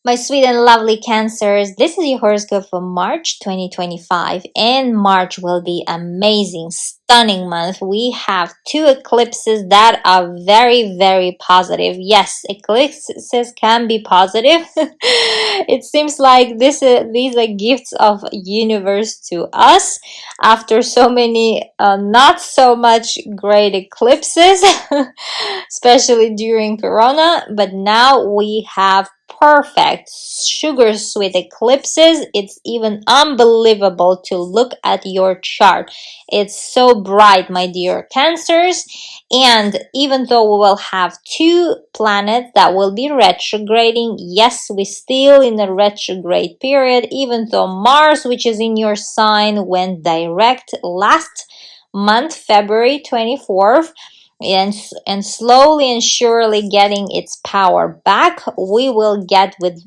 My sweet and lovely Cancers, this is your horoscope for March 2025, and March will be amazing, stunning month. We have two eclipses that are very, very positive. Yes, eclipses can be positive. It seems like these are gifts of universe to us after so many not so much great eclipses, especially during Corona. But now we have perfect sugar sweet eclipses. It's even unbelievable to look at your chart. It's so bright, my dear Cancers. And even though we will have two planets that will be retrograding, yes, we're still in a retrograde period, even though Mars, which is in your sign, went direct last month, February 24th, and slowly and surely getting its power back. We will get with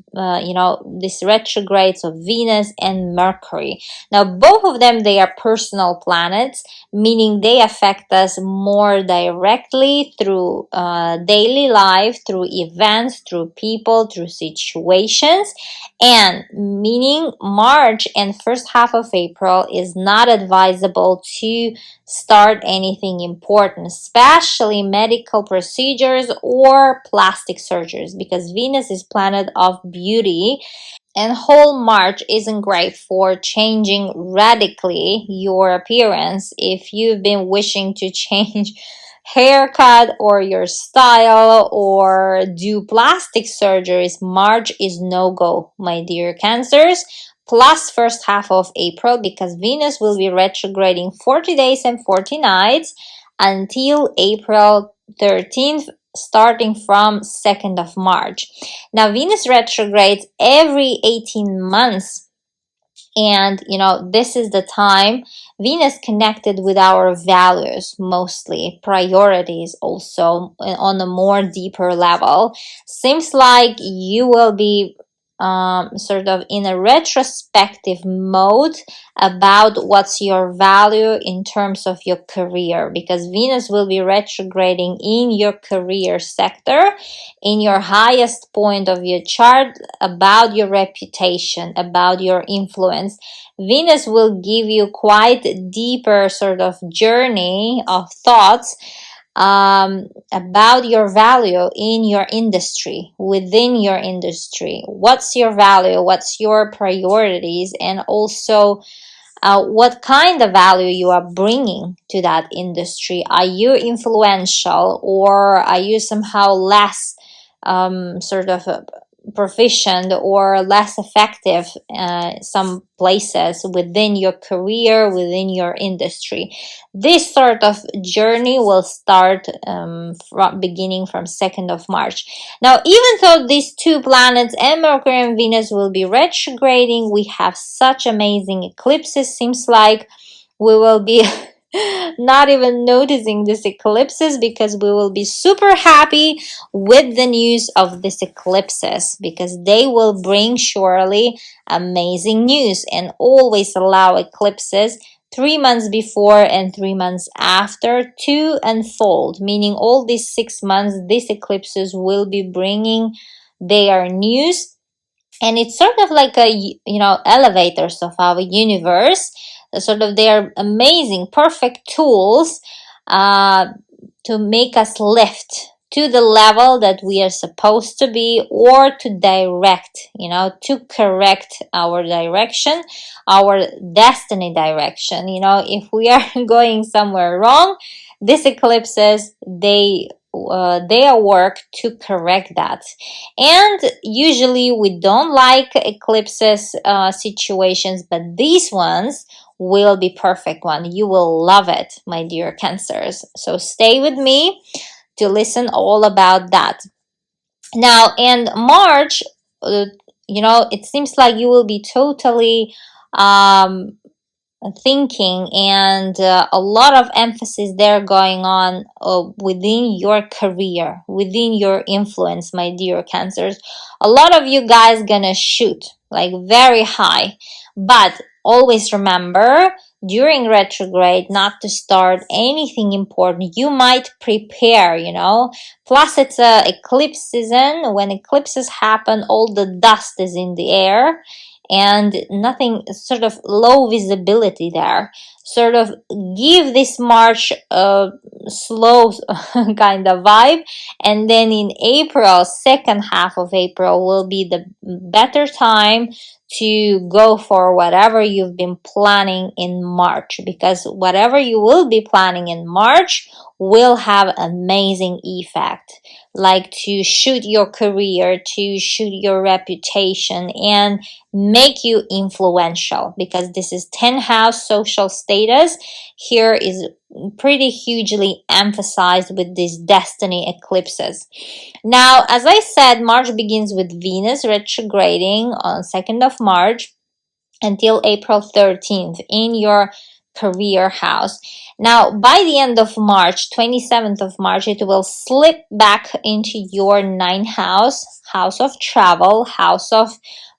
these retrogrades of Venus and Mercury. Now both of them, they are personal planets, meaning they affect us more directly through daily life, through events, through people, through situations. And meaning March and first half of April is not advisable to start anything important, especially medical procedures or plastic surgeries, because Venus is planet of beauty, and whole March isn't great for changing radically your appearance. If you've been wishing to change haircut or your style or do plastic surgeries, March is no go, my dear Cancers. Plus first half of April, because Venus will be retrograding 40 days and 40 nights until April 13th, starting from 2nd of March. Now Venus retrogrades every 18 months, and this is the time Venus connected with our values, mostly priorities, also on a more deeper level. Seems like you will be sort of in a retrospective mode about what's your value in terms of your career, because Venus will be retrograding in your career sector, in your highest point of your chart, about your reputation, about your influence. Venus will give you quite deeper sort of journey of thoughts about your value in your industry, within your industry. What's your value? What's your priorities? And also, what kind of value you are bringing to that industry. Are you influential, or are you somehow less sort of proficient or less effective some places within your career, within your industry? This sort of journey will start from beginning from 2nd of March. Now, even though these two planets, and Mercury and Venus, will be retrograding, we have such amazing eclipses. Seems like we will be not even noticing these eclipses, because we will be super happy with the news of these eclipses, because they will bring surely amazing news. And always allow eclipses 3 months before and 3 months after to unfold, meaning all these 6 months these eclipses will be bringing their news. And it's sort of like a elevators of our universe. Sort of, they are amazing, perfect tools to make us lift to the level that we are supposed to be, or to direct, to correct our direction, our destiny direction. If we are going somewhere wrong, these eclipses, they are work to correct that. And usually we don't like eclipses situations, but these ones will be perfect one. You will love it, my dear Cancers. So stay with me to listen all about that. Now, in March, it seems like you will be totally thinking, and a lot of emphasis there going on within your career, within your influence, my dear Cancers. A lot of you guys gonna shoot like very high, but always remember during retrograde not to start anything important. You might prepare, Plus, it's a eclipse season. When eclipses happen, all the dust is in the air and nothing, sort of low visibility there. Sort of give this March a slow kind of vibe, and then in April, second half of April will be the better time to go for whatever you've been planning in March, because whatever you will be planning in March will have amazing effect, like to shoot your career, to shoot your reputation, and make you influential, because this is 10th house social status. Here is pretty hugely emphasized with these destiny eclipses. Now, as I said, March begins with Venus retrograding on 2nd of March until April 13th in your career house. Now, by the end of March, 27th of March, it will slip back into your 9th house, house of travel, house of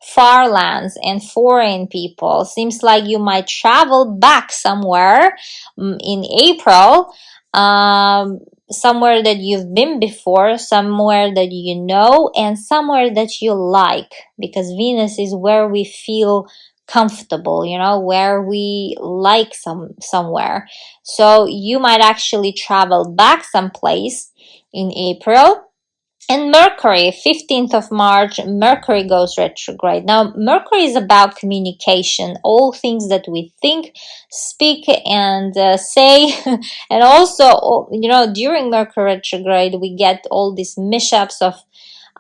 far lands and foreign people. Seems like you might travel back somewhere in April. Somewhere that you've been before, somewhere that you know, and somewhere that you like, because Venus is where we feel comfortable, where we like somewhere. So you might actually travel back someplace in April. And Mercury, 15th of March, Mercury goes retrograde. Now, Mercury is about communication, all things that we think, speak, and say. And also, during Mercury retrograde, we get all these mishaps of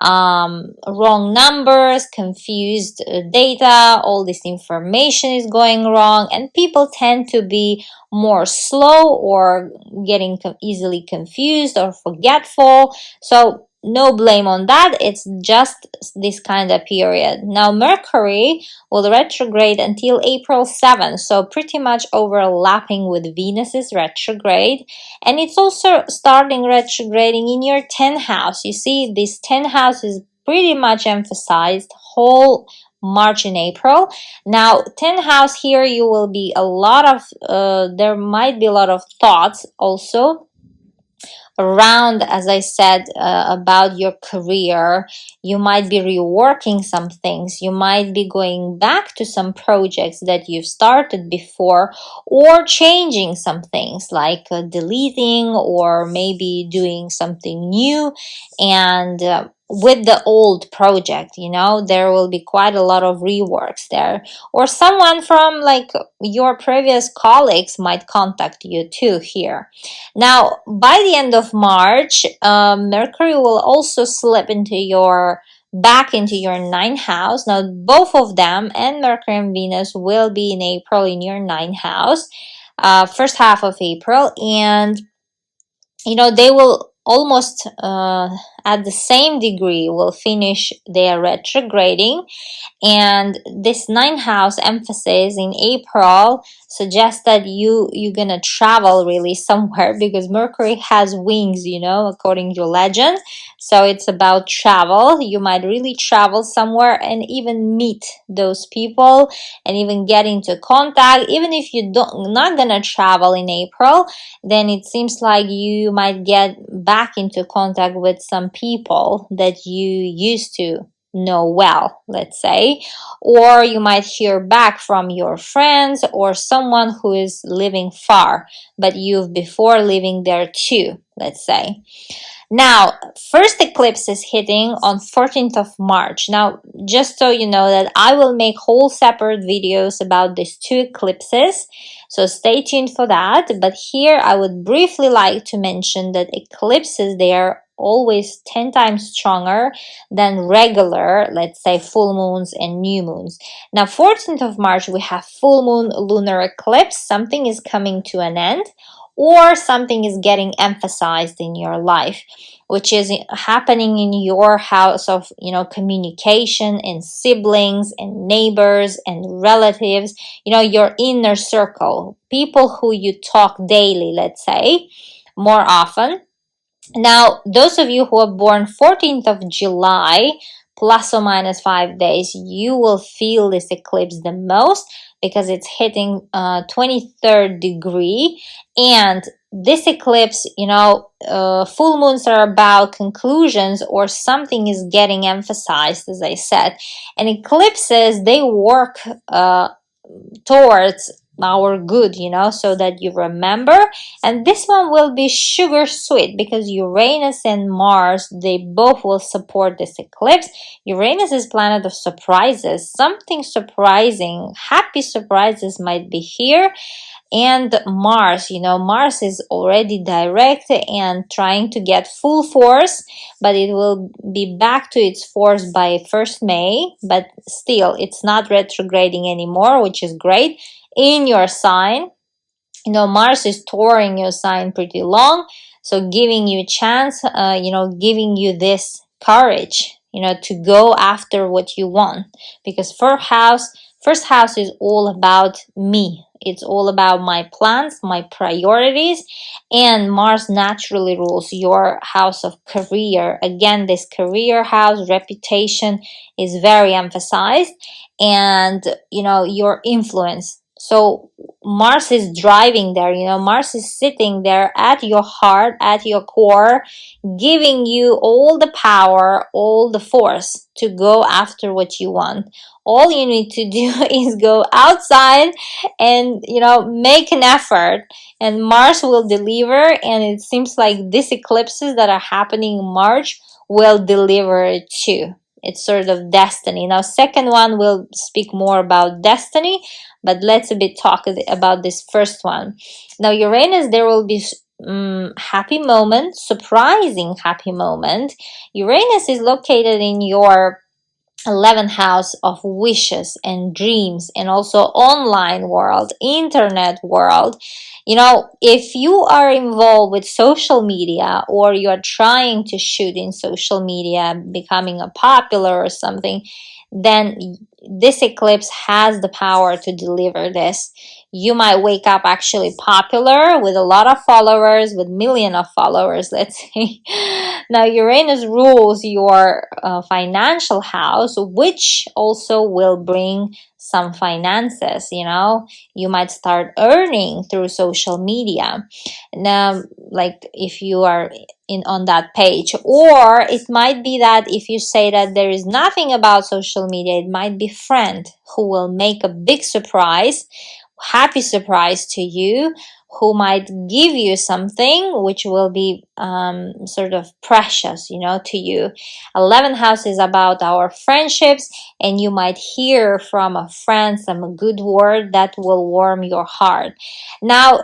wrong numbers, confused data, all this information is going wrong, and people tend to be more slow or getting easily confused or forgetful. So no blame on that. It's just this kind of period. Now, Mercury will retrograde until April 7th, so pretty much overlapping with Venus's retrograde. And it's also starting retrograding in your 10th house. You see, this 10th house is pretty much emphasized whole March and April. Now, 10th house here, you will be there might be a lot of thoughts also around, as I said, about your career. You might be reworking some things. You might be going back to some projects that you've started before, or changing some things, like deleting or maybe doing something new. And with the old project, there will be quite a lot of reworks there. Or someone from like your previous colleagues might contact you too here. Now, by the end of March, Mercury will also slip back into your 9th house. Now, both of them, and Mercury and Venus, will be in April in your 9th house, first half of April. And, they will almost at the same degree will finish their retrograding. And this 9th house emphasis in April suggests that you're gonna travel really somewhere, because Mercury has wings, according to legend. So it's about travel. You might really travel somewhere and even meet those people and even get into contact. Even if you not gonna travel in April, then it seems like you might get back into contact with some people that you used to know well, let's say. Or you might hear back from your friends or someone who is living far, but you've before living there too, let's say. Now, first eclipse is hitting on 14th of March. Now, just so you know that I will make whole separate videos about these two eclipses, so stay tuned for that. But here I would briefly like to mention that eclipses, they are always 10 times stronger than regular, let's say, full moons and new moons. Now, 14th of March, we have full moon lunar eclipse. Something is coming to an end, or something is getting emphasized in your life, which is happening in your house of, communication and siblings and neighbors and relatives, your inner circle, people who you talk daily, let's say, more often. Now, those of you who are born 14th of July, ±5 days, you will feel this eclipse the most because it's hitting 23rd degree. And this eclipse, full moons are about conclusions or something is getting emphasized, as I said. And eclipses, they work towards our good, so that you remember. And this one will be sugar sweet because Uranus and Mars, they both will support this eclipse. Uranus is planet of surprises. Something surprising, happy surprises might be here. And Mars, Mars is already direct and trying to get full force, but it will be back to its force by 1st May, but still it's not retrograding anymore, which is great in your sign. Mars is touring your sign pretty long, so giving you a chance, giving you this courage, to go after what you want. Because first house is all about me. It's all about my plans, my priorities, and Mars naturally rules your house of career. Again, this career house reputation is very emphasized, and your influence. So Mars is driving there, Mars is sitting there at your heart, at your core, giving you all the power, all the force to go after what you want. All you need to do is go outside and, make an effort, and Mars will deliver. And it seems like these eclipses that are happening in March will deliver too. It's sort of destiny. Now, second one will speak more about destiny, but let's a bit talk about this first one. Now, Uranus, there will be happy moment, surprising happy moment. Uranus is located in your 11th house of wishes and dreams, and also online world, internet world. If you are involved with social media, or you are trying to shoot in social media, becoming a popular or something, then this eclipse has the power to deliver this. You might wake up actually popular with a lot of followers, with millions of followers, let's say. Now, Uranus rules your financial house, which also will bring some finances. You might start earning through social media. Now, like if you are on that page, or it might be that if you say that there is nothing about social media, it might be friend who will make a big surprise, happy surprise to you, who might give you something which will be sort of precious, to you. 11th house is about our friendships, and you might hear from a friend some good word that will warm your heart. Now,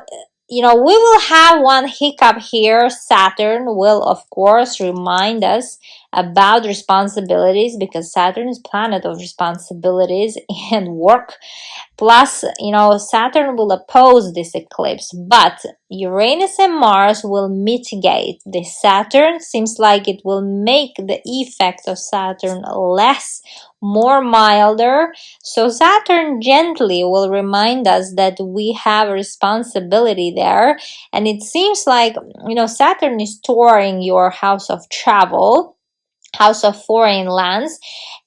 we will have one hiccup here. Saturn will, of course, remind us about responsibilities, because Saturn is planet of responsibilities and work. Plus, Saturn will oppose this eclipse, but Uranus and Mars will mitigate. This Saturn seems like it will make the effect of Saturn less, more milder. So Saturn gently will remind us that we have a responsibility there. And it seems like, Saturn is touring your house of travel, house of foreign lands,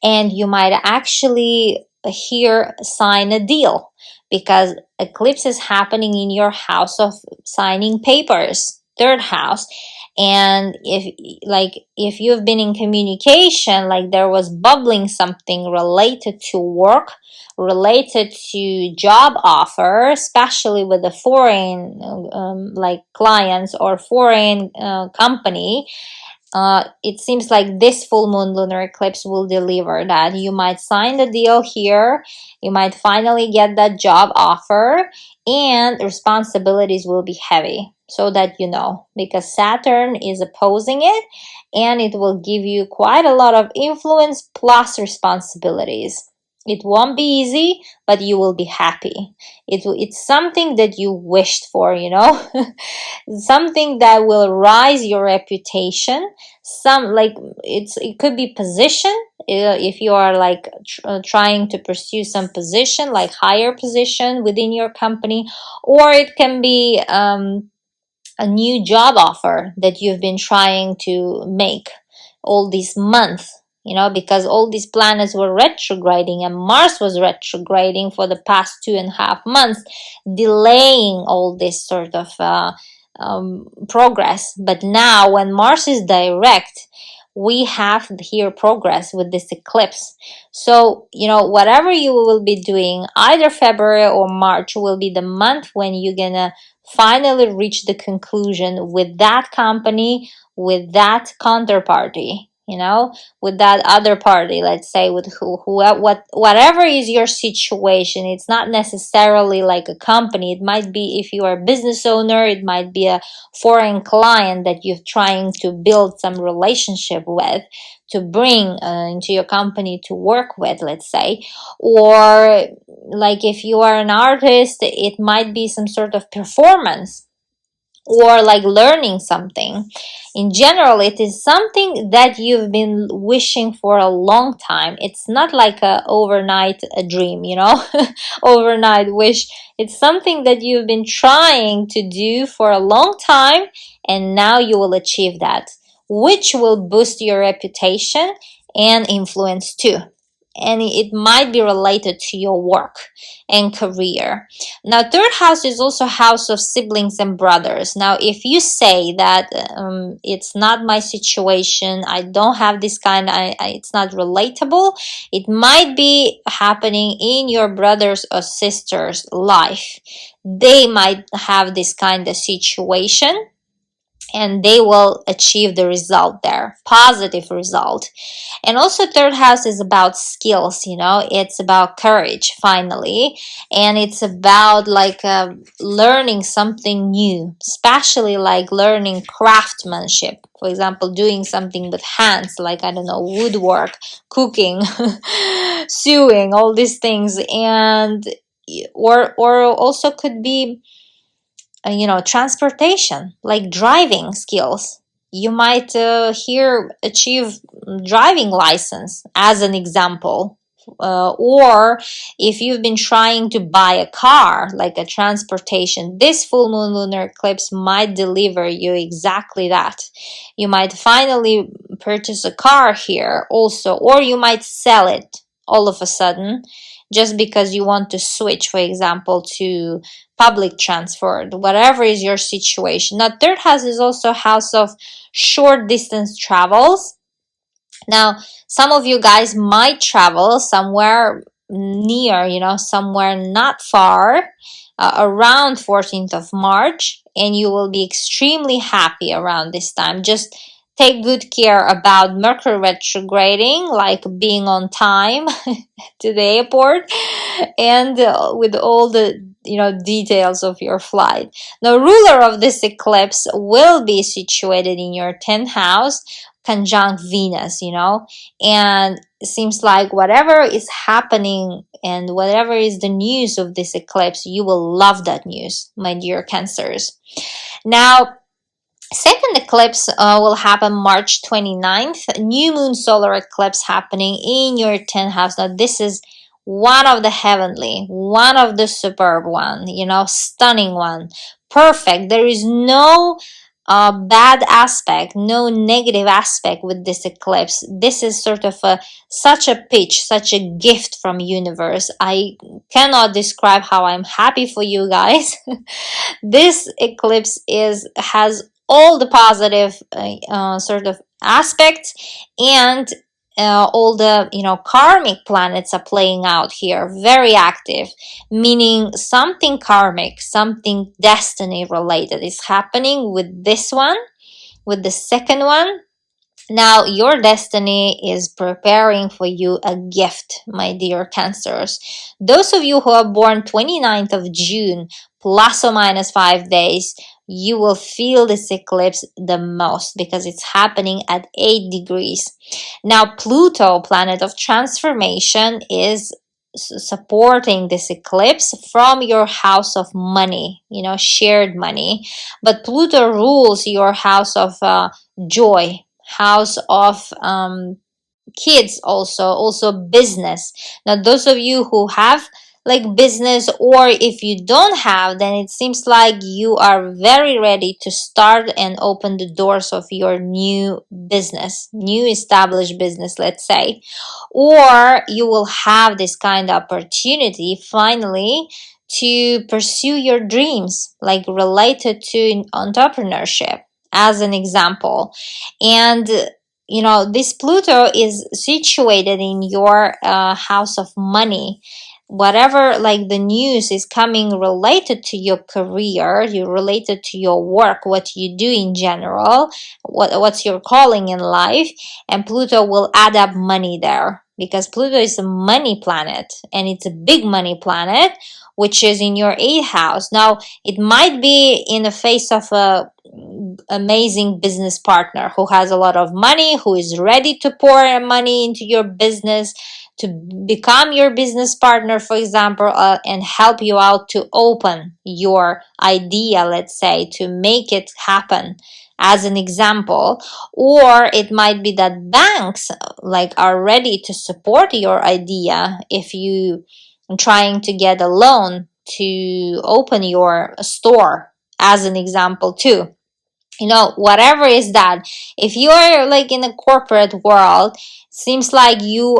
and you might actually here sign a deal, because eclipse is happening in your house of signing papers, 3rd house. And if you've been in communication, like there was bubbling something related to work, related to job offer, especially with the foreign clients or foreign company, it seems like this full moon lunar eclipse will deliver that. You might sign the deal here, you might finally get that job offer, and responsibilities will be heavy, so that because Saturn is opposing it, and it will give you quite a lot of influence plus responsibilities. It won't be easy, but you will be happy. It's something that you wished for, something that will rise your reputation. It could be position, if you are trying to pursue some position, like higher position within your company, or it can be a new job offer that you've been trying to make all these months. because all these planets were retrograding and Mars was retrograding for the past 2.5 months, delaying all this sort of progress. But now, when Mars is direct, we have here progress with this eclipse. So, whatever you will be doing, either February or March will be the month when you're gonna finally reach the conclusion with that company, with that counterparty, with that other party, let's say, with whatever is your situation. It's not necessarily like a company. It might be, if you are a business owner, it might be a foreign client that you're trying to build some relationship with, to bring into your company to work with, let's say. Or like if you are an artist, it might be some sort of performance, or like learning something. In general, it is something that you've been wishing for a long time. It's not like a overnight a dream, overnight wish. It's something that you've been trying to do for a long time, and now you will achieve that, which will boost your reputation and influence too. And it might be related to your work and career. Now, third house is also house of siblings and brothers. Now, if you say that it's not my situation, I don't have this kind, it's not relatable, it might be happening in your brother's or sister's life. They might have this kind of situation, and they will achieve the result there, positive result. And also, third house is about skills, it's about courage, finally. And it's about like learning something new, especially like learning craftsmanship. For example, doing something with hands, like, I don't know, woodwork, cooking, sewing, all these things. And or also could be transportation, like driving skills. You might here achieve driving license, as an example. Or if you've been trying to buy a car, like a transportation, this full moon lunar eclipse might deliver you exactly that. You might finally purchase a car here also, or you might sell it all of a sudden, just because you want to switch, for example, to public transport, whatever is your situation. Now, third house is also house of short distance travels. Now, some of you guys might travel somewhere near, somewhere not far, around 14th of March, and you will be extremely happy around this time. Just take good care about Mercury retrograding, like being on time to the airport, and with all the details of your flight. The ruler of this eclipse will be situated in your 10th house, conjunct Venus, and it seems like whatever is happening and whatever is the news of this eclipse, you will love that news, my dear Cancers. Now, second eclipse will happen March 29th. New moon solar eclipse happening in your 10th house. Now, this is one of the heavenly, one of the superb one, stunning one. Perfect. There is no bad aspect, no negative aspect with this eclipse. This is sort of such a pitch, such a gift from universe. I cannot describe how I'm happy for you guys. This eclipse has all the positive sort of aspects, and all the karmic planets are playing out here, very active, meaning something karmic, something destiny related is happening with this one, with the second one. Now, your destiny is preparing for you a gift, my dear Cancers. Those of you who are born 29th of June, plus or minus 5 days, you will feel this eclipse the most because it's happening at 8 degrees. Now, Pluto, planet of transformation, is supporting this eclipse from your house of money, shared money. But Pluto rules your house of joy, house of kids, also business. Now, those of you who have like business, or if you don't have, then it seems like you are very ready to start and open the doors of your new business, new established business, let's say. Or you will have this kind of opportunity finally to pursue your dreams, like related to entrepreneurship, as an example. And this Pluto is situated in your house of money. Whatever, like the news is coming related to your career, you related to your work, what you do in general, what's your calling in life. And Pluto will add up money there, because Pluto is a money planet, and it's a big money planet, which is in your 8th house. Now, it might be in the face of a amazing business partner who has a lot of money, who is ready to pour money into your business, to become your business partner, for example, and help you out to open your idea, let's say, to make it happen, as an example. Or it might be that banks like are ready to support your idea if you trying to get a loan to open your store, as an example too. Whatever is that, if you are like in a corporate world, seems like you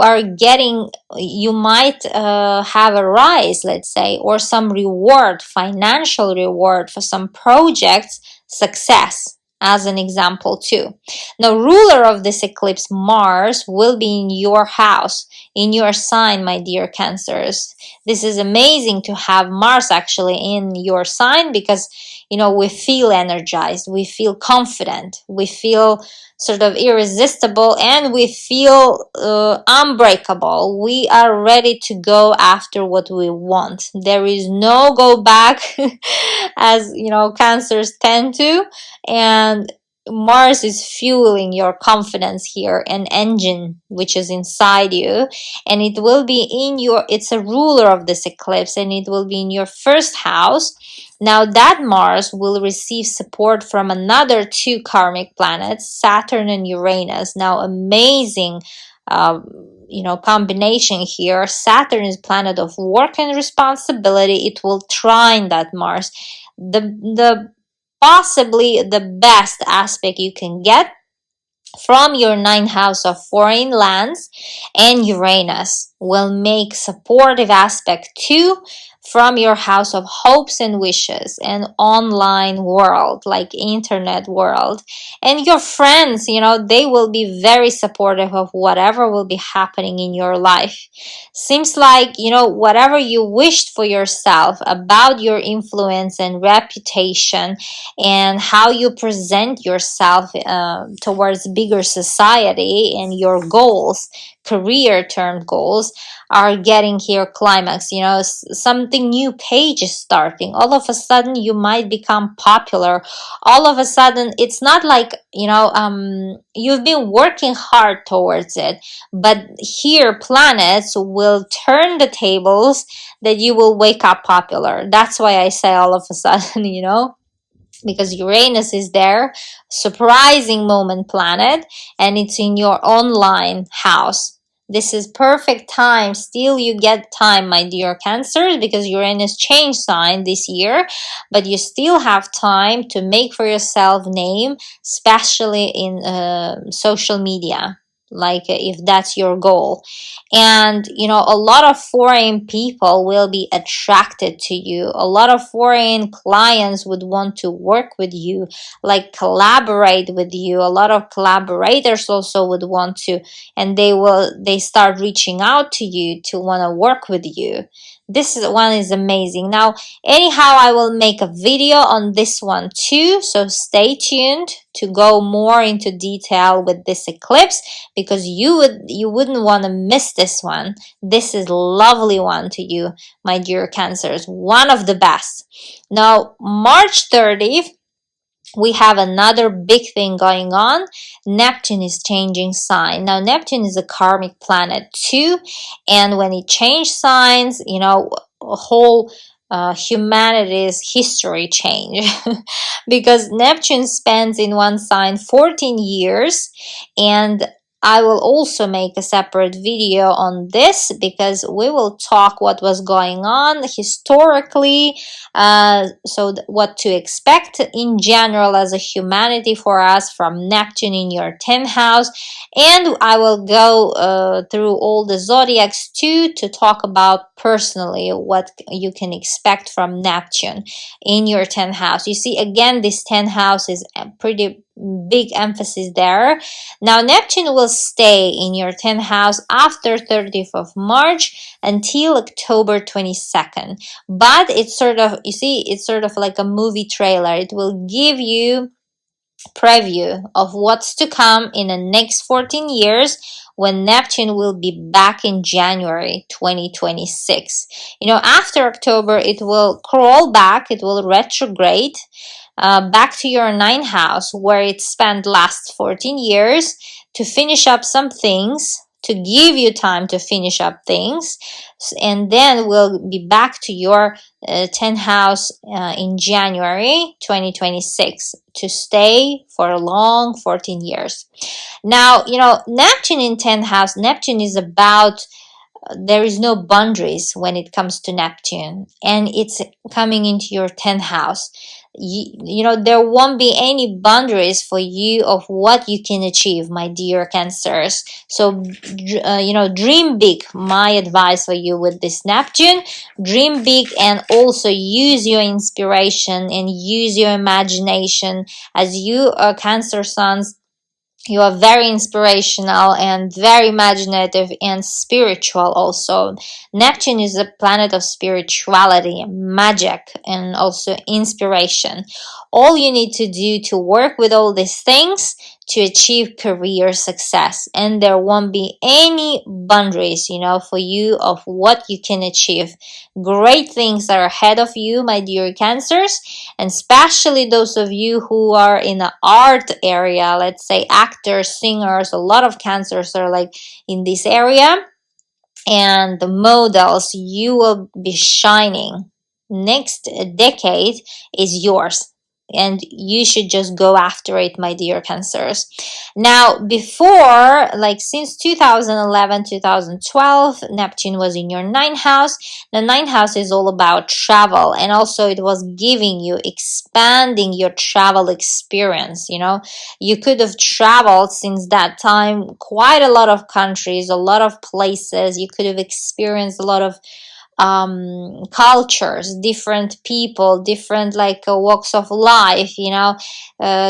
might have a rise, let's say, or some reward, financial reward for some projects success, as an example too. Now, ruler of this eclipse, Mars, will be in your house, in your sign, my dear Cancers. This is amazing to have Mars actually in your sign, because we feel energized, we feel confident, we feel sort of irresistible, and we feel unbreakable. We are ready to go after what we want. There is no go back, as Cancers tend to. And Mars is fueling your confidence here, an engine which is inside you, and it will be it's a ruler of this eclipse, and it will be in your 1st house. Now, that Mars will receive support from another 2 karmic planets, Saturn and Uranus. Now, amazing combination here. Saturn is planet of work and responsibility. It will trine that Mars. The possibly the best aspect you can get from your 9th house of foreign lands, and Uranus will make supportive aspect too from your house of hopes and wishes, and online world, like internet world. And your friends, they will be very supportive of whatever will be happening in your life. Seems like, whatever you wished for yourself about your influence and reputation, and how you present yourself towards bigger society, and your goals, career term goals, are getting here climax. Something new page is starting. All of a sudden you might become popular. All of a sudden, it's not like you've been working hard towards it, but here planets will turn the tables that you will wake up popular. That's why I say all of a sudden, because Uranus is there, surprising moment planet, and it's in your online house. This is perfect time. Still, you get time, my dear Cancers, because Uranus changed sign this year, but you still have time to make for yourself name, especially in social media, like if that's your goal. And a lot of foreign people will be attracted to you. A lot of foreign clients would want to work with you, like collaborate with you. A lot of collaborators also would want to, and they start reaching out to you to want to work with you. This one is amazing. Now, anyhow, I will make a video on this one too, so stay tuned to go more into detail with this eclipse, because you wouldn't want to miss this one. This is lovely one to you, my dear Cancers, one of the best. Now, March 30th, we have another big thing going on. Neptune is changing sign. Now, Neptune is a karmic planet too, and when it changed signs, whole humanity's history change because Neptune spends in one sign 14 years, and I will also make a separate video on this, because we will talk what was going on historically, what to expect in general as a humanity for us from Neptune in your 10th house. And I will go through all the zodiacs too, to talk about personally what you can expect from Neptune in your 10th house. You see, again, this 10th house is a pretty big emphasis there. Now, Neptune will stay in your 10th house after 30th of March until October 22nd. But it's sort of, you see, it's sort of like a movie trailer. It will give you preview of what's to come in the next 14 years, when Neptune will be back in January 2026. After October, it will crawl back, it will retrograde back to your ninth house, where it spent last 14 years, to finish up some things, to give you time to finish up things, and then we'll be back to your 10th house in January 2026, to stay for a long 14 years. Now, Neptune in 10th house, Neptune is about, there is no boundaries when it comes to Neptune, and it's coming into your 10th house. There won't be any boundaries for you of what you can achieve, my dear Cancers. So, dream big. My advice for you with this Neptune: dream big, and also use your inspiration and use your imagination. As you, Cancer sons, you are very inspirational and very imaginative and spiritual also. Neptune is a planet of spirituality, magic, and also inspiration. All you need to do to work with all these things to achieve career success, and there won't be any boundaries, for you of what you can achieve. Great things are ahead of you, my dear Cancers, and especially those of you who are in the art area, let's say actors, singers. A lot of Cancers are like in this area, and the models, you will be shining. Next decade is yours, and you should just go after it, my dear Cancers. Now, before, like since 2011, 2012, Neptune was in your ninth house. The ninth house is all about travel, and also it was giving you, expanding your travel experience. You could have traveled since that time quite a lot of countries, a lot of places. You could have experienced a lot of cultures, different people, different walks of life,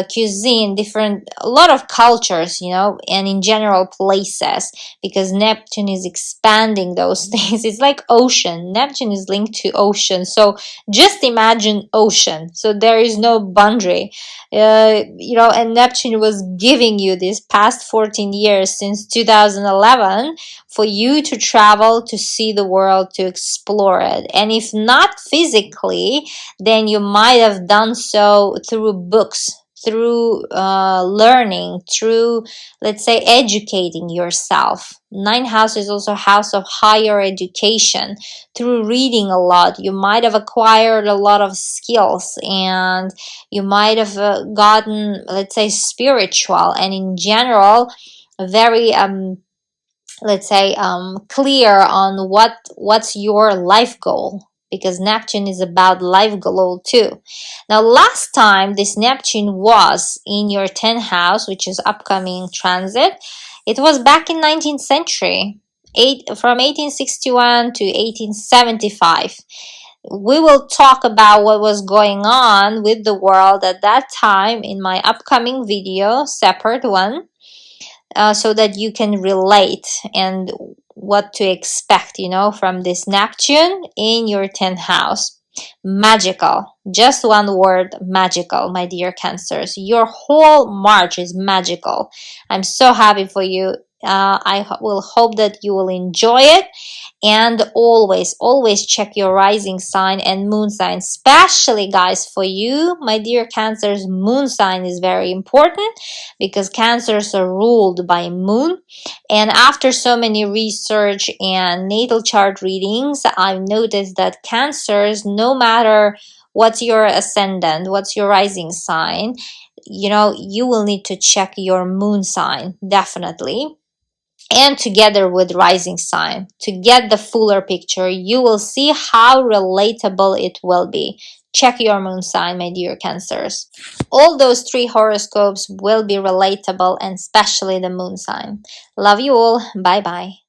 cuisine, different, a lot of cultures, and in general places, because Neptune is expanding those things. It's like ocean. Neptune is linked to ocean, so just imagine ocean. So there is no boundary, and Neptune was giving you this past 14 years since 2011 for you to travel, to see the world, to explore it. And if not physically, then you might have done so through books, through learning, through, let's say, educating yourself. Ninth house is also house of higher education. Through reading a lot, you might have acquired a lot of skills, and you might have gotten, let's say, spiritual, and in general, very let's say clear on what's your life goal, because Neptune is about life goal too. Now, last time this Neptune was in your 10th house, which is upcoming transit, it was back in 19th century, from 1861 to 1875. We will talk about what was going on with the world at that time in my upcoming video, separate one, so that you can relate and what to expect, from this Neptune in your 10th house. Magical. Just one word, magical, my dear Cancers. Your whole March is magical. I'm so happy for you. I will hope that you will enjoy it. And always check your rising sign and moon sign, especially, guys, for you, my dear Cancers. Moon sign is very important, because Cancers are ruled by moon. And after so many research and natal chart readings, I've noticed that Cancers, no matter what's your ascendant, what's your rising sign. You will need to check your moon sign, definitely, and together with rising sign to get the fuller picture. You will see how relatable it will be. Check your moon sign, my dear Cancers. All those three horoscopes will be relatable, and especially the moon sign. Love you all. Bye bye.